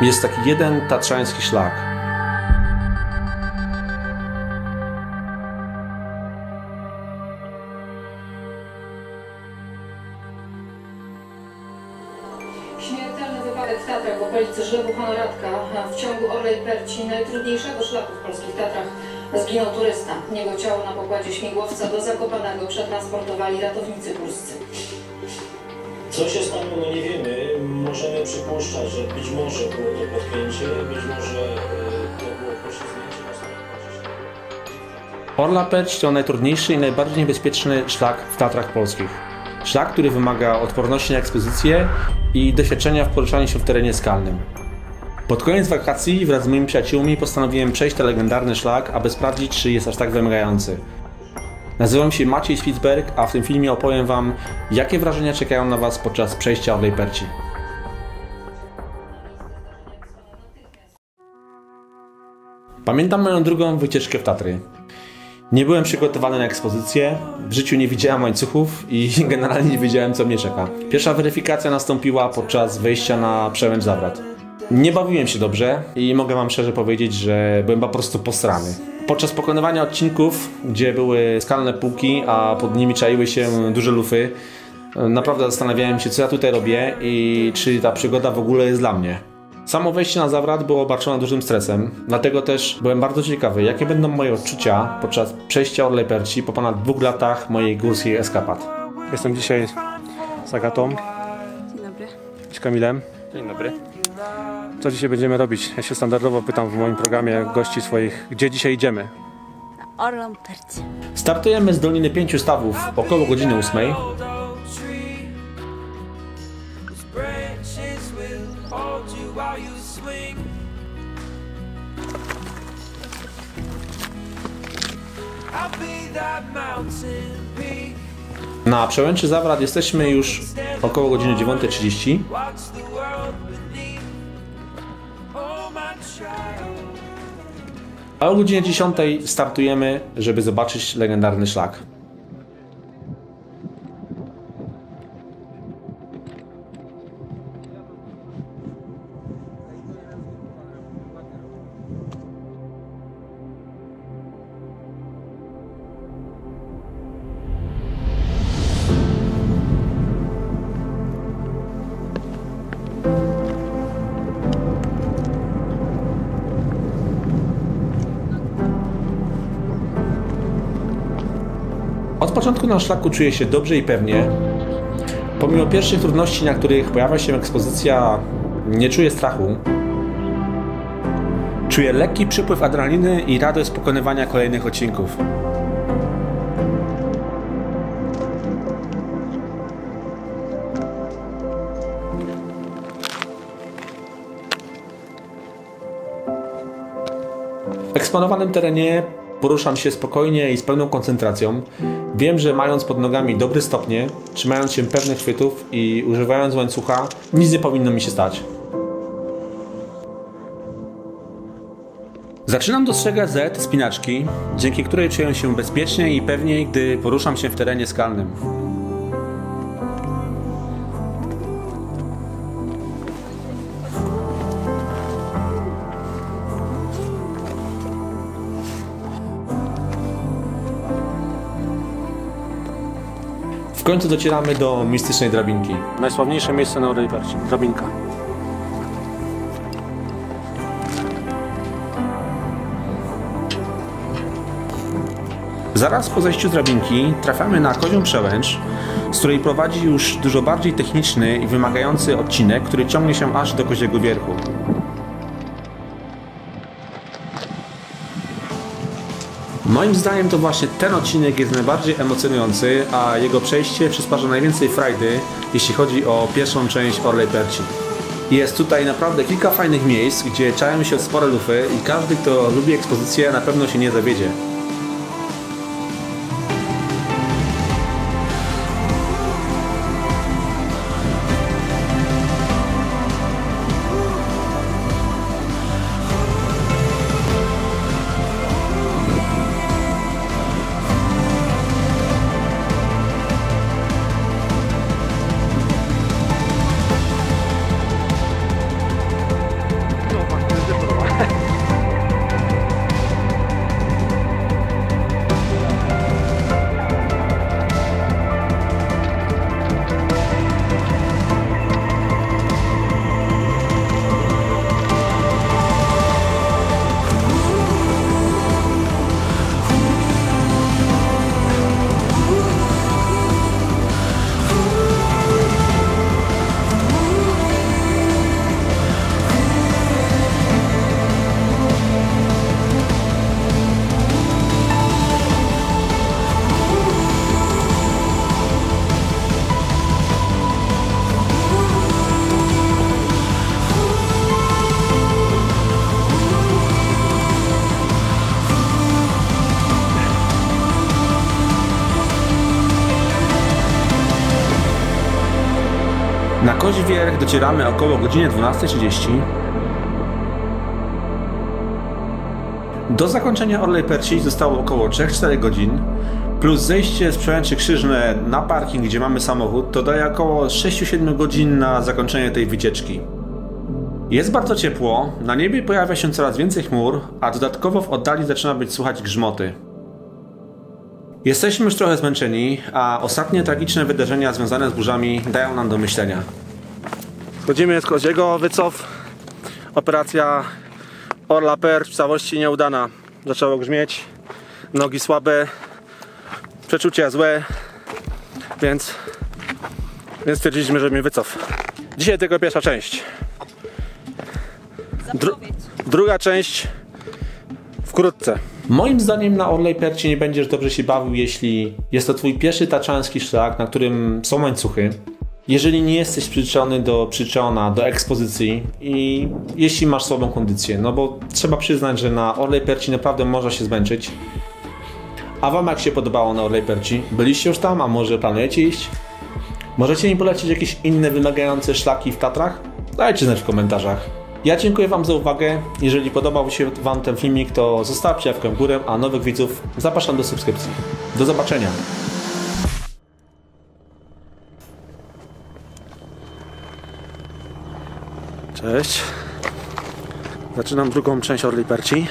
Jest taki jeden tatrzański szlak. Śmiertelny wypadek w Tatrach w okolicy Żlebu Honoratka w ciągu Orlej-Perci, najtrudniejszego szlaku w polskich Tatrach, zginął turysta. Jego ciało na pokładzie śmigłowca do Zakopanego przetransportowali ratownicy górscy. Co się stało, no nie wiemy. Możemy przypuszczać, że być może było to potknięcie, być może to było poślizgnięcie na samym płacie. Orla Perć to najtrudniejszy i najbardziej niebezpieczny szlak w Tatrach polskich. Szlak, który wymaga odporności na ekspozycję i doświadczenia w poruszaniu się w terenie skalnym. Pod koniec wakacji wraz z moimi przyjaciółmi postanowiłem przejść ten legendarny szlak, aby sprawdzić, czy jest aż tak wymagający. Nazywam się Maciej Spitzberg, a w tym filmie opowiem Wam, jakie wrażenia czekają na Was podczas przejścia Orlej Perci. Pamiętam moją drugą wycieczkę w Tatry. Nie byłem przygotowany na ekspozycję, w życiu nie widziałem łańcuchów i generalnie nie wiedziałem, co mnie czeka. Pierwsza weryfikacja nastąpiła podczas wejścia na przełęcz Zawrat. Nie bawiłem się dobrze i mogę Wam szczerze powiedzieć, że byłem po prostu posrany. Podczas pokonywania odcinków, gdzie były skalne półki, a pod nimi czaiły się duże lufy, naprawdę zastanawiałem się, co ja tutaj robię i czy ta przygoda w ogóle jest dla mnie. Samo wejście na Zawrat było obarczone dużym stresem, dlatego też byłem bardzo ciekawy, jakie będą moje odczucia podczas przejścia Orlej Perci po ponad 2 latach mojej górskiej eskapad. Jestem dzisiaj z Agatą. Dzień dobry. Z Kamilem. Dzień dobry. Co dzisiaj będziemy robić? Ja się standardowo pytam w moim programie gości swoich, gdzie dzisiaj idziemy. Na Orlą Perci. Startujemy z Doliny 5 Stawów około godziny 8. Na przełęczy Zawrat jesteśmy już około godziny 9:30. A o godzinie 10 startujemy, żeby zobaczyć legendarny szlak. Od początku na szlaku czuję się dobrze i pewnie. Pomimo pierwszych trudności, na których pojawia się ekspozycja, nie czuję strachu. Czuję lekki przypływ adrenaliny i radość z pokonywania kolejnych odcinków. W eksponowanym terenie poruszam się spokojnie i z pełną koncentracją. Wiem, że mając pod nogami dobre stopnie, trzymając się pewnych chwytów i używając łańcucha, nic nie powinno mi się stać. Zaczynam dostrzegać zalety spinaczki, dzięki której czuję się bezpiecznie i pewniej, gdy poruszam się w terenie skalnym. W końcu docieramy do mistycznej drabinki. Najsławniejsze miejsce na Orlej Perci. Drabinka. Zaraz po zejściu z drabinki trafiamy na kozią przełęcz, z której prowadzi już dużo bardziej techniczny i wymagający odcinek, który ciągnie się aż do Koziego Wierchu. Moim zdaniem to właśnie ten odcinek jest najbardziej emocjonujący, a jego przejście przysparza najwięcej frajdy, jeśli chodzi o pierwszą część Orlej Perci. Jest tutaj naprawdę kilka fajnych miejsc, gdzie czają się spore lufy i każdy, kto lubi ekspozycję, na pewno się nie zawiedzie. Na Kozi Wierch docieramy około godziny 12:30. Do zakończenia Orlej Perci zostało około 3-4 godzin, plus zejście z Przełęczy Krzyżne na parking, gdzie mamy samochód, to daje około 6-7 godzin na zakończenie tej wycieczki. Jest bardzo ciepło, na niebie pojawia się coraz więcej chmur, a dodatkowo w oddali zaczyna być słychać grzmoty. Jesteśmy już trochę zmęczeni, a ostatnie tragiczne wydarzenia związane z burzami dają nam do myślenia. Schodzimy z Koziego, wycof. Operacja Orla Perch w całości nieudana. Zaczęło grzmieć, nogi słabe, przeczucia złe, więc stwierdziliśmy, że mi wycof. Dzisiaj tylko pierwsza część. Druga część wkrótce. Moim zdaniem na Orlej Perci nie będziesz dobrze się bawił, jeśli jest to twój pierwszy tatrzański szlak, na którym są łańcuchy. Jeżeli nie jesteś przyzwyczajony do przyczeona, do ekspozycji i jeśli masz słabą kondycję, no bo trzeba przyznać, że na Orlej Perci naprawdę można się zmęczyć. A wam jak się podobało na Orlej Perci? Byliście już tam, a może planujecie iść? Możecie mi polecić jakieś inne wymagające szlaki w Tatrach? Dajcie znać w komentarzach. Ja dziękuję wam za uwagę. Jeżeli podobał się wam ten filmik, to zostawcie łapkę w górę, a nowych widzów zapraszam do subskrypcji. Do zobaczenia. Cześć. Zaczynam drugą część Orlej Perci.